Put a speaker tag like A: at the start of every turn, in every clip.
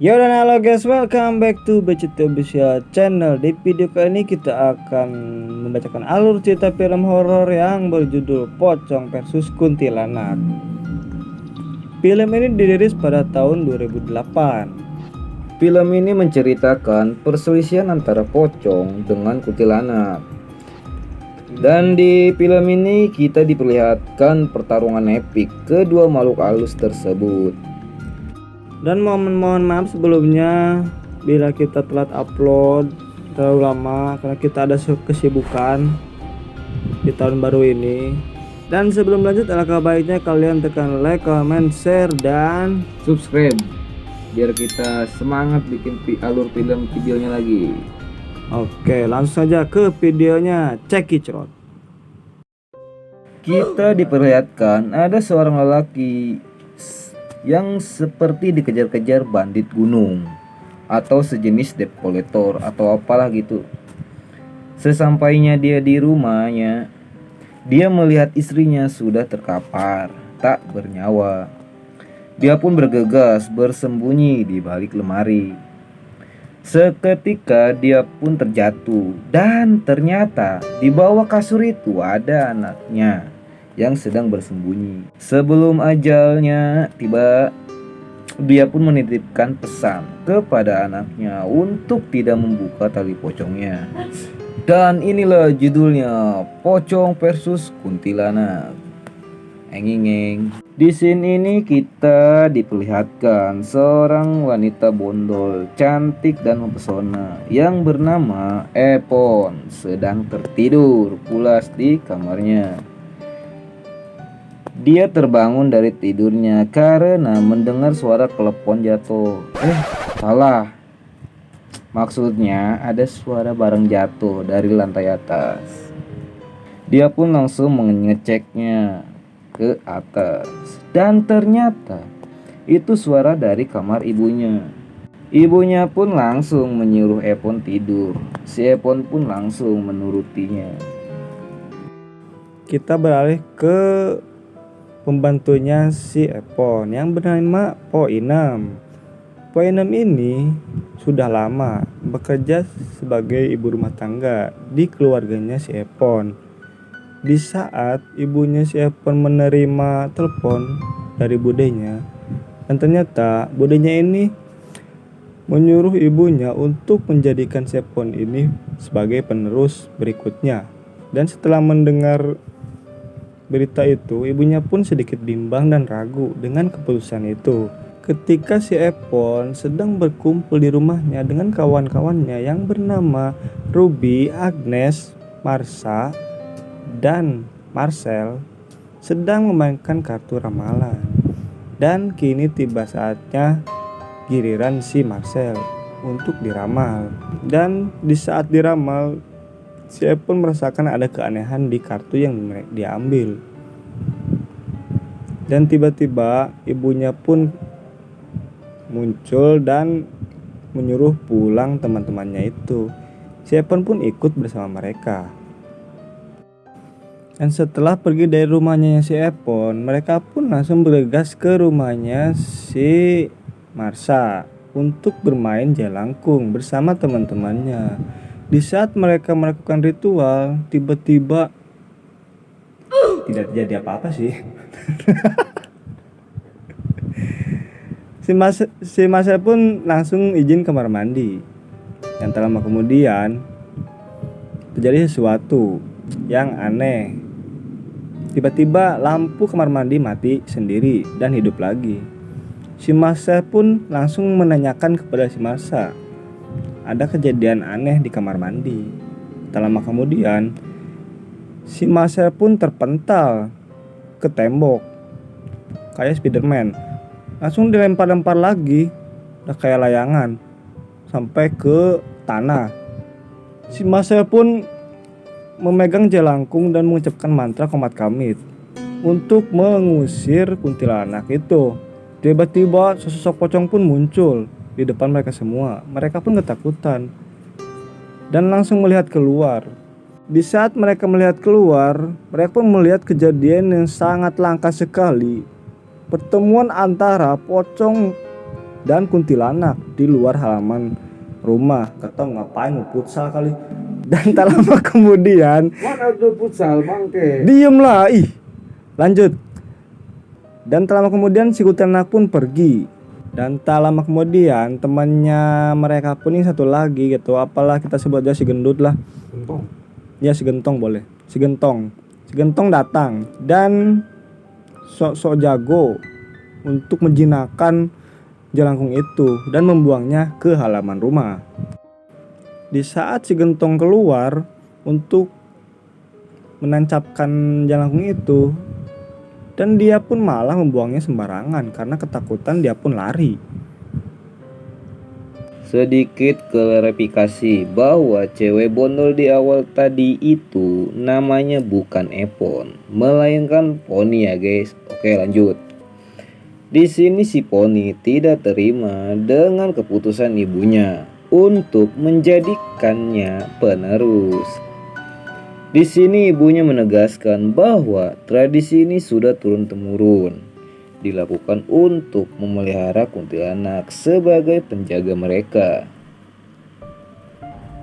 A: Yo dan halo guys, welcome back to BCT Official Channel. Di video kali ini kita akan membacakan alur cerita film horor yang berjudul Pocong versus Kuntilanak. Film ini dirilis pada tahun 2008.
B: Film ini menceritakan perselisihan antara pocong dengan kuntilanak. Dan di film ini kita diperlihatkan pertarungan epik kedua makhluk halus tersebut.
A: Dan mohon maaf sebelumnya bila kita telat upload terlalu lama karena kita ada kesibukan di tahun baru ini. Dan sebelum lanjut, alangkah baiknya kalian tekan like, comment, share, dan
B: Subscribe biar kita semangat bikin alur film videonya lagi.
A: Oke, langsung saja ke videonya. Check it out.
B: Kita diperlihatkan ada seorang lelaki yang seperti dikejar-kejar bandit gunung atau sejenis debt collector atau apalah gitu. Sesampainya dia di rumahnya, dia melihat istrinya sudah terkapar, tak bernyawa. Dia pun bergegas bersembunyi di balik lemari. Seketika dia pun terjatuh dan ternyata di bawah kasur itu ada anaknya yang sedang bersembunyi. Sebelum ajalnya tiba, dia pun menitipkan pesan kepada anaknya untuk tidak membuka tali pocongnya. Dan inilah judulnya, Pocong versus Kuntilanak. Enging. Di scene ini kita diperlihatkan seorang wanita bondol, cantik dan mempesona yang bernama Epon sedang tertidur pulas di kamarnya. Dia terbangun dari tidurnya karena mendengar suara telepon jatuh. Salah. Maksudnya ada suara barang jatuh dari lantai atas. Dia pun langsung mengeceknya ke atas dan ternyata itu suara dari kamar ibunya. Ibunya pun langsung menyuruh Epon tidur. Si Epon pun langsung menurutinya.
A: Kita beralih ke pembantunya si Epon yang bernama Po Inem. Po Inem ini sudah lama bekerja sebagai ibu rumah tangga di keluarganya si Epon. Di saat ibunya si Epon menerima telepon dari budenya, dan ternyata budenya ini menyuruh ibunya untuk menjadikan si Epon ini sebagai penerus berikutnya. Dan setelah mendengar berita itu, ibunya pun sedikit bimbang dan ragu dengan keputusan itu. Ketika si Epon sedang berkumpul di rumahnya dengan kawan-kawannya yang bernama Ruby, Agnes, Marsha, dan Marcel sedang memainkan kartu ramalan. Dan kini tiba saatnya giliran si Marcel untuk diramal. Dan di saat diramal, si Epon merasakan ada keanehan di kartu yang dia ambil. Dan tiba-tiba ibunya pun muncul dan menyuruh pulang teman-temannya itu. Si Epon pun ikut bersama mereka. Dan setelah pergi dari rumahnya si Epon, mereka pun langsung bergegas ke rumahnya si Marsha untuk bermain jelangkung bersama teman-temannya. Di saat mereka melakukan ritual, tiba-tiba tidak terjadi apa-apa sih. Si Marcel pun langsung izin kamar mandi. Dan tak lama kemudian terjadi sesuatu yang aneh. Tiba-tiba lampu kamar mandi mati sendiri dan hidup lagi. Si Marcel pun langsung menanyakan kepada si Marsha, ada kejadian aneh di kamar mandi. Tak lama kemudian si Marcel pun terpental ke tembok kayak Spiderman. Langsung dilempar-lempar lagi, udah kayak layangan, sampai ke tanah. Si Marcel pun memegang jelangkung dan mengucapkan mantra komat kamit untuk mengusir kuntilanak itu. Tiba-tiba sosok pocong pun muncul di depan mereka semua. Mereka pun ketakutan dan langsung melihat keluar. Di saat mereka melihat keluar, mereka pun melihat kejadian yang sangat langka sekali. Pertemuan antara pocong dan kuntilanak di luar halaman rumah. Kata ngapain mau futsal kali. Dan tak lama kemudian,
B: Mana tuh futsal bangke?
A: diem lah, ih. Lanjut. Dan tak lama kemudian si kuntilanak pun pergi. Dan tak lama kemudian temannya mereka pun ini satu lagi gitu, apalah kita sebut aja si gendut lah.
B: Gentong.
A: Ya si gentong boleh. Si gentong datang dan sok-sok jago untuk menjinakkan jelangkung itu dan membuangnya ke halaman rumah. Di saat si gentong keluar untuk menancapkan jelangkung itu, dan dia pun malah membuangnya sembarangan karena ketakutan, dia pun lari.
B: Sedikit klarifikasi bahwa cewek bondol di awal tadi itu namanya bukan Epon, melainkan Poni ya guys. Oke lanjut. Di sini si Poni tidak terima dengan keputusan ibunya untuk menjadikannya penerus. Di sini ibunya menegaskan bahwa tradisi ini sudah turun-temurun dilakukan untuk memelihara kuntilanak sebagai penjaga mereka.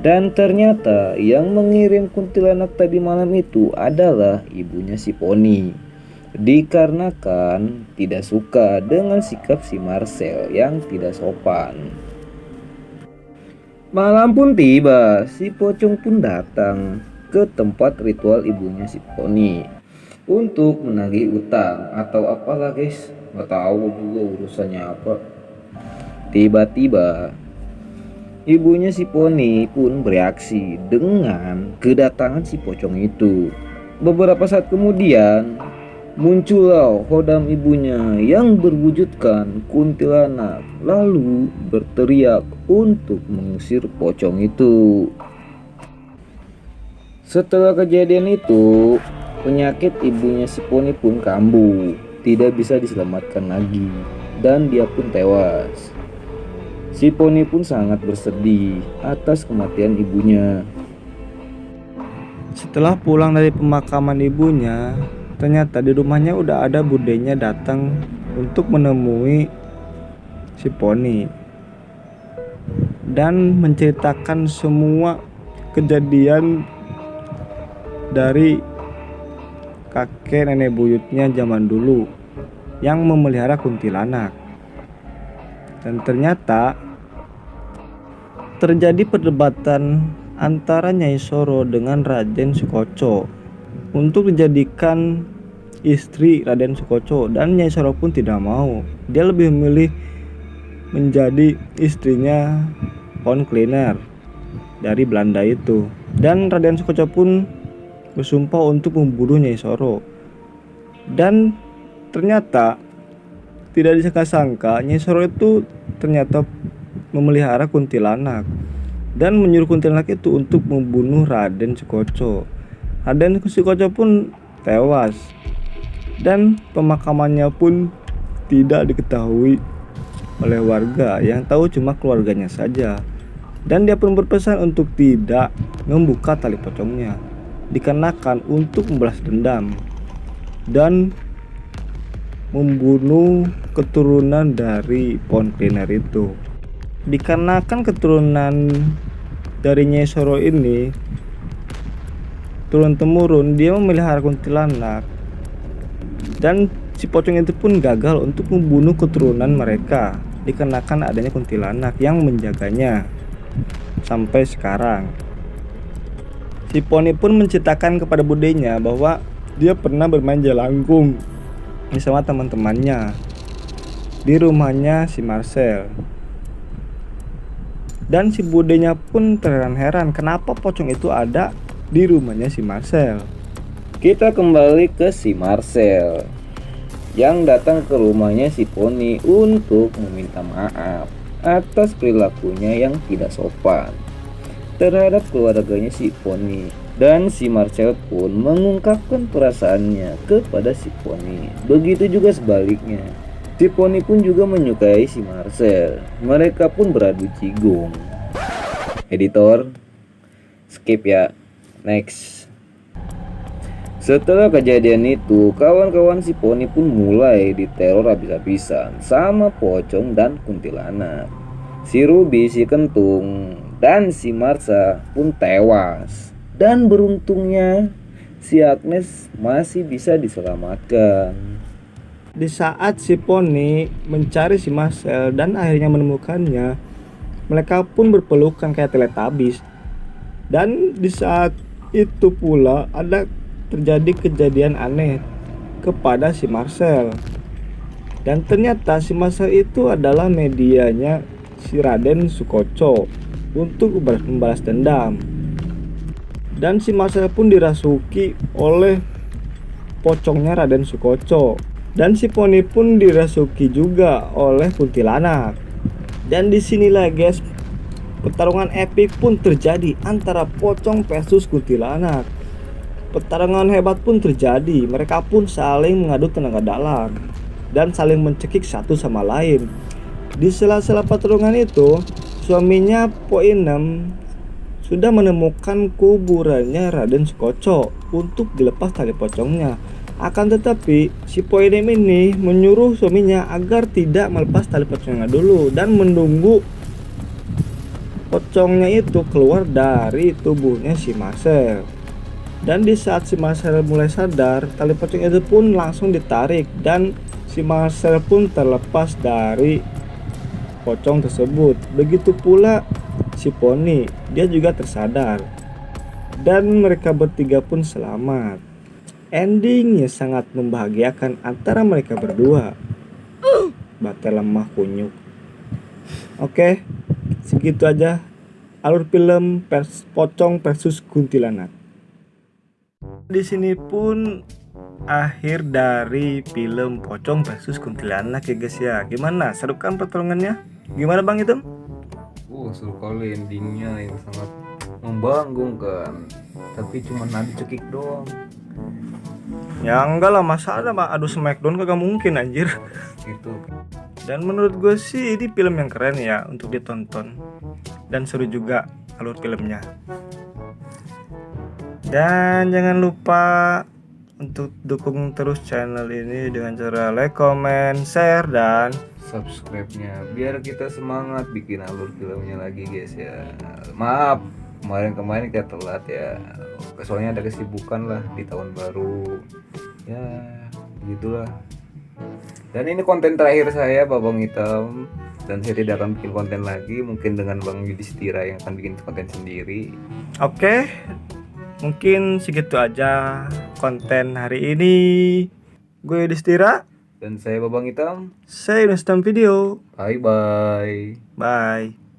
B: Dan ternyata yang mengirim kuntilanak tadi malam itu adalah ibunya si Poni, dikarenakan tidak suka dengan sikap si Marcel yang tidak sopan. Malam pun tiba, si Pocong pun datang ke tempat ritual ibunya si Poni untuk menagih utang atau apalah guys, nggak tahu juga urusannya apa. Tiba-tiba ibunya si Poni pun bereaksi dengan kedatangan si pocong itu. Beberapa saat kemudian muncullah hodam ibunya yang berwujudkan kuntilanak lalu berteriak untuk mengusir pocong itu. Setelah kejadian itu, penyakit ibunya si Poni pun kambuh, tidak bisa diselamatkan lagi, dan dia pun tewas. Si Poni pun sangat bersedih atas kematian ibunya.
A: Setelah pulang dari pemakaman ibunya, ternyata di rumahnya udah ada budenya datang untuk menemui si Poni dan menceritakan semua kejadian dari kakek nenek buyutnya zaman dulu yang memelihara kuntilanak. Dan ternyata terjadi perdebatan antara Nyai Soro dengan Raden Sukoco untuk dijadikan istri Raden Sukoco, dan Nyai Soro pun tidak mau. Dia lebih memilih menjadi istrinya Pond Cleaner dari Belanda itu. Dan Raden Sukoco pun bersumpah untuk membunuh Nyai Soro. Dan ternyata tidak disangka-sangka Nyai Soro itu ternyata memelihara kuntilanak dan menyuruh kuntilanak itu untuk membunuh Raden Sukoco. Raden Sukoco pun tewas dan pemakamannya pun tidak diketahui oleh warga, yang tahu cuma keluarganya saja. Dan dia pun berpesan untuk tidak membuka tali pocongnya, dikenakan untuk membalas dendam dan membunuh keturunan dari Pond Cleaner itu. Dikarenakan keturunan dari Nyai Soro ini turun-temurun, dia memelihara kuntilanak, dan si pocong itu pun gagal untuk membunuh keturunan mereka dikarenakan adanya kuntilanak yang menjaganya sampai sekarang. Si Poni pun menceritakan kepada budenya bahwa dia pernah bermain jelangkung bersama teman-temannya di rumahnya si Marcel. Dan si budenya pun terheran-heran kenapa pocong itu ada di rumahnya si Marcel.
B: Kita kembali ke si Marcel yang datang ke rumahnya si Poni untuk meminta maaf atas perilakunya yang tidak sopan terhadap keluarganya si Poni. Dan si Marcel pun mengungkapkan perasaannya kepada si Poni. Begitu juga sebaliknya, si Poni pun juga menyukai si Marcel. Mereka pun beradu cigong. Editor, skip ya. Next. Setelah kejadian itu, kawan-kawan si Poni pun mulai diteror habis-habisan sama pocong dan kuntilanak. Si Ruby, si Kentung, dan si Marsa pun tewas. Dan beruntungnya si Agnes masih bisa diselamatkan.
A: Di saat si Poni mencari si Marcel dan akhirnya menemukannya, mereka pun berpelukan kayak Teletubbies. Dan di saat itu pula terjadi kejadian aneh kepada si Marcel. Dan ternyata si Marcel itu adalah medianya si Raden Sukoco untuk membalas dendam. Dan si Marcel pun dirasuki oleh pocongnya Raden Sukoco. Dan si Poni pun dirasuki juga oleh kuntilanak. Dan disinilah guys, pertarungan epik pun terjadi antara pocong versus kuntilanak. Pertarungan hebat pun terjadi, mereka pun saling mengadu tenaga dalam dan saling mencekik satu sama lain. Di sela-sela pertarungan itu, suaminya Po Inem sudah menemukan kuburannya Raden Sukoco untuk dilepas tali pocongnya. Akan tetapi, si Po Inem ini menyuruh suaminya agar tidak melepas tali pocongnya dulu dan menunggu pocongnya itu keluar dari tubuhnya si Marcel. Dan di saat si Marcel mulai sadar, tali pocong itu pun langsung ditarik dan si Marcel pun terlepas dari pocong tersebut. Begitu pula si Poni, dia juga tersadar. Dan mereka bertiga pun selamat. Endingnya sangat membahagiakan antara mereka berdua. Batai lemah kunyuk. Oke, segitu aja alur film pocong versus kuntilanak. Di sini pun akhir dari film pocong versus kuntilanak ya guys ya. Gimana? Seru kan pertarungannya? Gimana Bang Hitam?
B: Seru kali endingnya yang sangat membanggakan. Tapi cuma nadi cekik doang.
A: Ya enggak lah, masa ada adu smackdown kagak mungkin anjir.
B: Gitu.
A: Dan menurut gue sih ini film yang keren ya untuk ditonton. Dan seru juga alur filmnya. Dan jangan lupa untuk dukung terus channel ini dengan cara like, comment, share, dan
B: subscribe-nya biar kita semangat bikin alur filmnya lagi guys ya. Maaf kemarin kita telat ya, soalnya ada kesibukan lah di tahun baru ya, gitulah. Dan ini konten terakhir saya Babang Hitam, dan saya tidak akan bikin konten lagi, mungkin dengan Bang Yudhistira yang akan bikin konten sendiri.
A: Oke, mungkin segitu aja konten hari ini. Gue Yudhistira
B: dan saya Babang Hitam.
A: Saya Yudhistira Video.
B: Bye bye.
A: Bye.